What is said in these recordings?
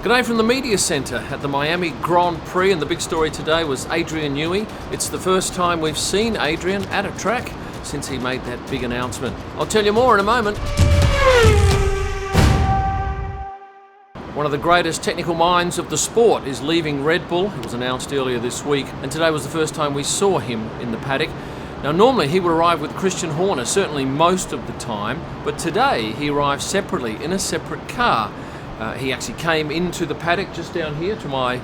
G'day from the media centre at the Miami Grand Prix, and the big story today was Adrian Newey. It's the first time we've seen Adrian at a track since he made that big announcement. I'll tell you more in a moment. One of the greatest technical minds of the sport is leaving Red Bull. It was announced earlier this week, and today was the first time we saw him in the paddock. Now normally he would arrive with Christian Horner, certainly most of the time, but today he arrived separately in a separate car. He actually came into the paddock just down here to my,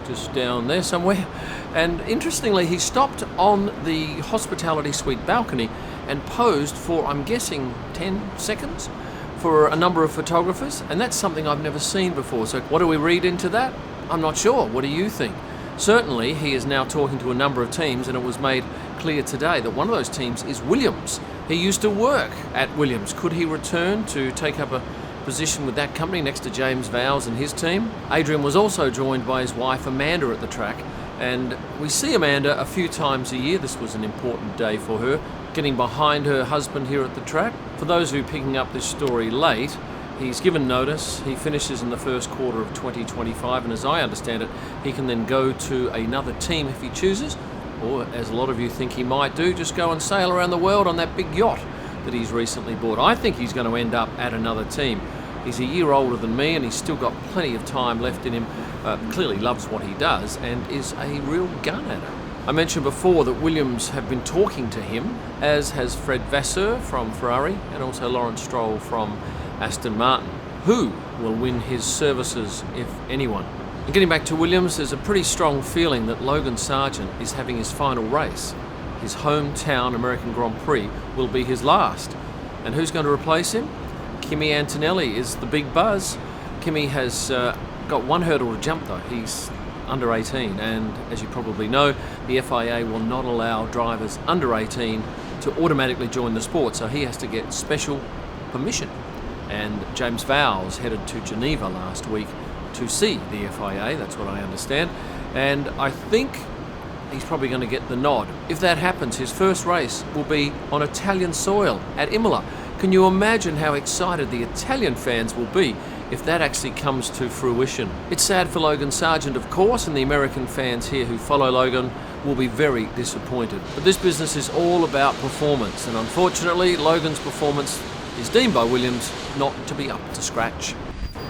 just down there somewhere. And interestingly, he stopped on the hospitality suite balcony and posed for, I'm guessing, 10 seconds for a number of photographers. And that's something I've never seen before. So what do we read into that? I'm not sure. What do you think? Certainly, he is now talking to a number of teams, and it was made clear today that one of those teams is Williams. He used to work at Williams. Could he return to take up a position with that company next to James Vowles and his team? Adrian was also joined by his wife Amanda at the track, and we see Amanda a few times a year. This was an important day for her, getting behind her husband here at the track. For those who are picking up this story late, he's given notice. He finishes in the first quarter of 2025, and as I understand it, he can then go to another team if he chooses, or as a lot of you think he might do, just go and sail around the world on that big yacht that he's recently bought. I think he's going to end up at another team. He's a year older than me, and he's still got plenty of time left in him. Clearly loves what he does and is a real gun at it. I mentioned before that Williams have been talking to him, as has Fred Vasseur from Ferrari and also Lawrence Stroll from Aston Martin. Who will win his services, if anyone? And getting back to Williams, there's a pretty strong feeling that Logan Sargeant is having his final race. His hometown American Grand Prix will be his last. And who's going to replace him? Kimi Antonelli is the big buzz. Kimi has got one hurdle to jump though. He's under 18, and as you probably know, the FIA will not allow drivers under 18 to automatically join the sport, so he has to get special permission. And James Vowles headed to Geneva last week to see the FIA, that's what I understand, and I think he's probably going to get the nod. If that happens, his first race will be on Italian soil at Imola. Can you imagine how excited the Italian fans will be if that actually comes to fruition? It's sad for Logan Sargeant, of course, and the American fans here who follow Logan will be very disappointed. But this business is all about performance, and unfortunately, Logan's performance is deemed by Williams not to be up to scratch.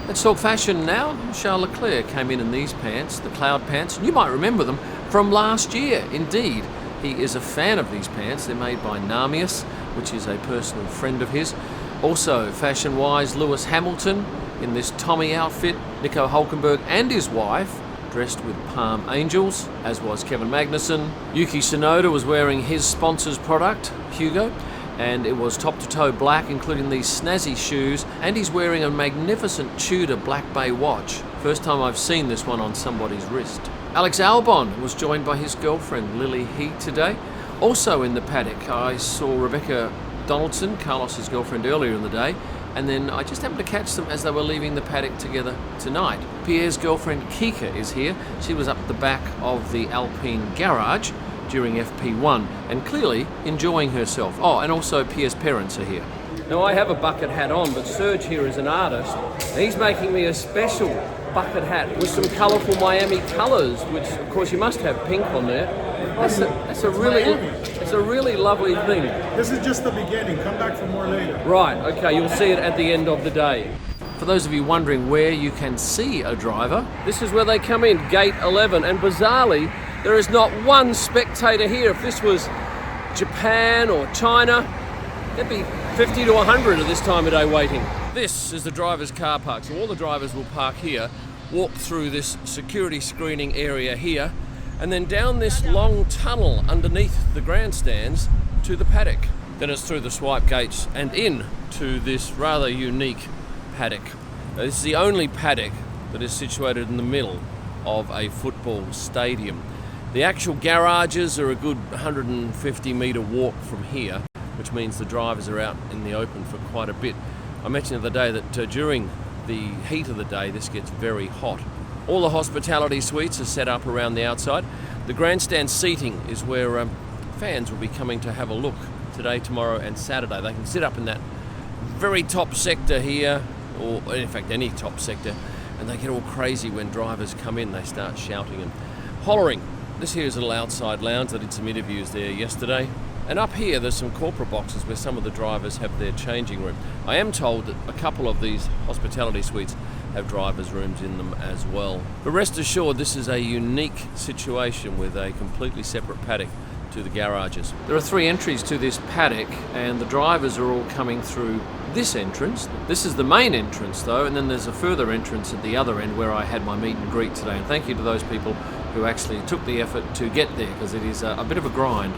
Let's talk fashion now. Charles Leclerc came in these pants, the cloud pants, and you might remember them from last year. Indeed, he is a fan of these pants. They're made by Namius, which is a personal friend of his. Also, fashion-wise, Lewis Hamilton in this Tommy outfit, Nico Hülkenberg and his wife dressed with Palm Angels, as was Kevin Magnussen. Yuki Tsunoda was wearing his sponsor's product, Hugo, and it was top-to-toe black, including these snazzy shoes, and he's wearing a magnificent Tudor Black Bay watch. First time I've seen this one on somebody's wrist. Alex Albon was joined by his girlfriend Lily He today. Also in the paddock, I saw Rebecca Donaldson, Carlos's girlfriend, earlier in the day, and then I just happened to catch them as they were leaving the paddock together tonight. Pierre's girlfriend Kika is here. She was up the back of the Alpine garage during FP1 and clearly enjoying herself. Oh, and also Pierre's parents are here. Now I have a bucket hat on, but Serge here is an artist. He's making me a special bucket hat with some colourful Miami colours, which of course you must have pink on there. It's a really lovely thing. This is just the beginning. Come back for more later. Right, okay, you'll see it at the end of the day. For those of you wondering where you can see a driver, this is where they come in, gate 11, and bizarrely, there is not one spectator here. If this was Japan or China, there'd be 50 to 100 at this time of day waiting. This is the driver's car park, so all the drivers will park here, walk through this security screening area here, and then down this long tunnel underneath the grandstands to the paddock. Then it's through the swipe gates and in to this rather unique paddock. Now, this is the only paddock that is situated in the middle of a football stadium. The actual garages are a good 150 metre walk from here, which means the drivers are out in the open for quite a bit. I mentioned the other day that during the heat of the day this gets very hot. All the hospitality suites are set up around the outside. The grandstand seating is where fans will be coming to have a look today, tomorrow and Saturday. They can sit up in that very top sector here, or in fact any top sector, and And they get all crazy when drivers come in. They start shouting and hollering. This here is a little outside lounge. I did some interviews there yesterday. And up here there's some corporate boxes where some of the drivers have their changing room. I am told that a couple of these hospitality suites have drivers' rooms in them as well. But rest assured, this is a unique situation with a completely separate paddock to the garages. There are 3 entries to this paddock, and the drivers are all coming through this entrance. This is the main entrance though, and then there's a further entrance at the other end where I had my meet and greet today. And thank you to those people who actually took the effort to get there, because it is a bit of a grind.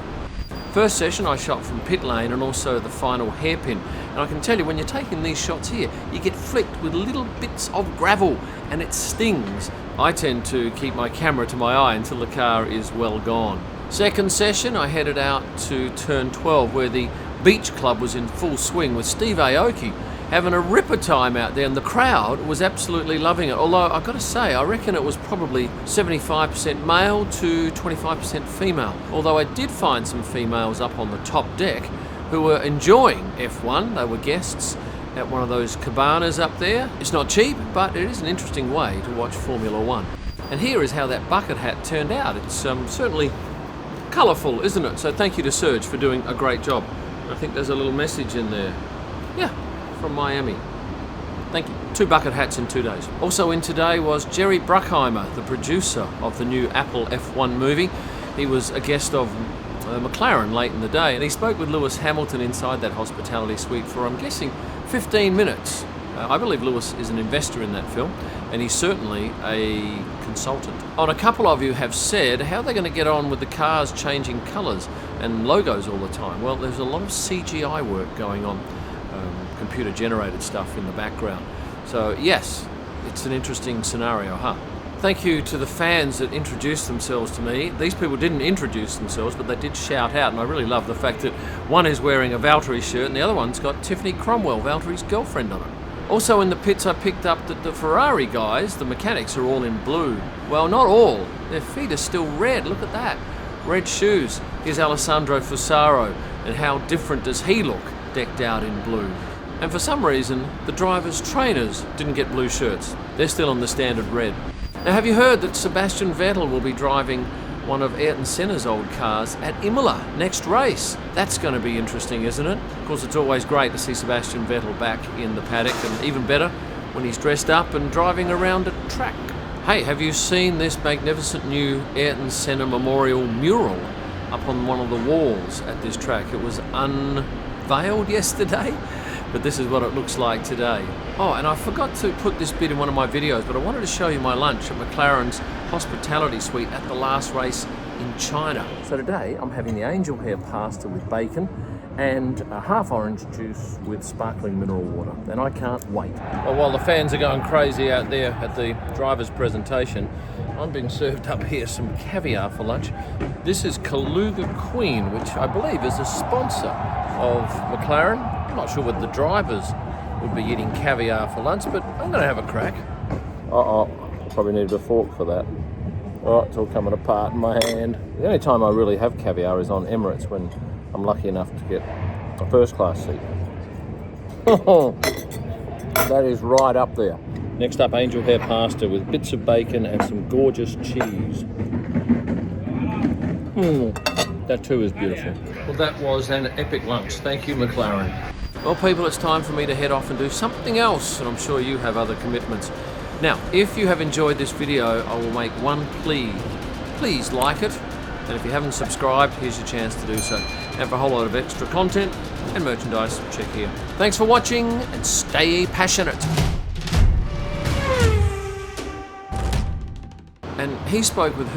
First session I shot from pit lane and also the final hairpin, and I can tell you, when you're taking these shots here, you get flicked with little bits of gravel and it stings. I tend to keep my camera to my eye until the car is well gone. Second session I headed out to turn 12 where the beach club was in full swing with Steve Aoki having a ripper time out there, and the crowd was absolutely loving it. Although I've got to say, I reckon it was probably 75% male to 25% female. Although I did find some females up on the top deck who were enjoying F1. They were guests at one of those cabanas up there. It's not cheap, but it is an interesting way to watch Formula One. And here is how that bucket hat turned out. It's certainly colourful, isn't it? So thank you to Serge for doing a great job. I think there's a little message in there. Yeah, from Miami. Thank you. 2 bucket hats in 2 days. Also in today was Jerry Bruckheimer, the producer of the new Apple F1 movie. He was a guest of McLaren late in the day, and he spoke with Lewis Hamilton inside that hospitality suite for, I'm guessing, 15 minutes. I believe Lewis is an investor in that film, and he's certainly a consultant. And a couple of you have said how they're going to get on with the cars changing colours and logos all the time. Well, there's a lot of CGI work going on, computer generated stuff in the background. So yes, it's an interesting scenario, huh? Thank you to the fans that introduced themselves to me. These people didn't introduce themselves, but they did shout out, and I really love the fact that one is wearing a Valtteri shirt and the other one's got Tiffany Cromwell, Valtteri's girlfriend, on it. Also in the pits I picked up that the Ferrari guys, the mechanics, are all in blue. Well, not all. Their feet are still red. Look at that. Red shoes. Here's Alessandro Fusaro, and how different does he look decked out in blue? And for some reason, the drivers' trainers didn't get blue shirts. They're still on the standard red. Now, have you heard that Sebastian Vettel will be driving one of Ayrton Senna's old cars at Imola next race? That's going to be interesting, isn't it? Of course, it's always great to see Sebastian Vettel back in the paddock, and even better when he's dressed up and driving around a track. Hey, have you seen this magnificent new Ayrton Senna memorial mural up on one of the walls at this track? It was unveiled yesterday, but this is what it looks like today. Oh, and I forgot to put this bit in one of my videos, but I wanted to show you my lunch at McLaren's hospitality suite at the last race in China. So today I'm having the angel hair pasta with bacon and a half orange juice with sparkling mineral water, and I can't wait. Well, while the fans are going crazy out there at the driver's presentation, I'm being served up here some caviar for lunch. This is Kaluga Queen, which I believe is a sponsor of McLaren. I'm not sure whether the drivers would be eating caviar for lunch, but I'm going to have a crack. Probably needed a fork for that. Oh, it's all coming apart in my hand. The only time I really have caviar is on Emirates, when I'm lucky enough to get a first class seat. That is right up there. Next up, angel hair pasta with bits of bacon and some gorgeous cheese. That too is beautiful. Well, that was an epic lunch. Thank you, McLaren. Well, people, it's time for me to head off and do something else, and I'm sure you have other commitments. Now, if you have enjoyed this video, I will make one plea. Please like it, and if you haven't subscribed, here's your chance to do so. And for a whole lot of extra content and merchandise, check here. Thanks for watching, and stay passionate. And he spoke with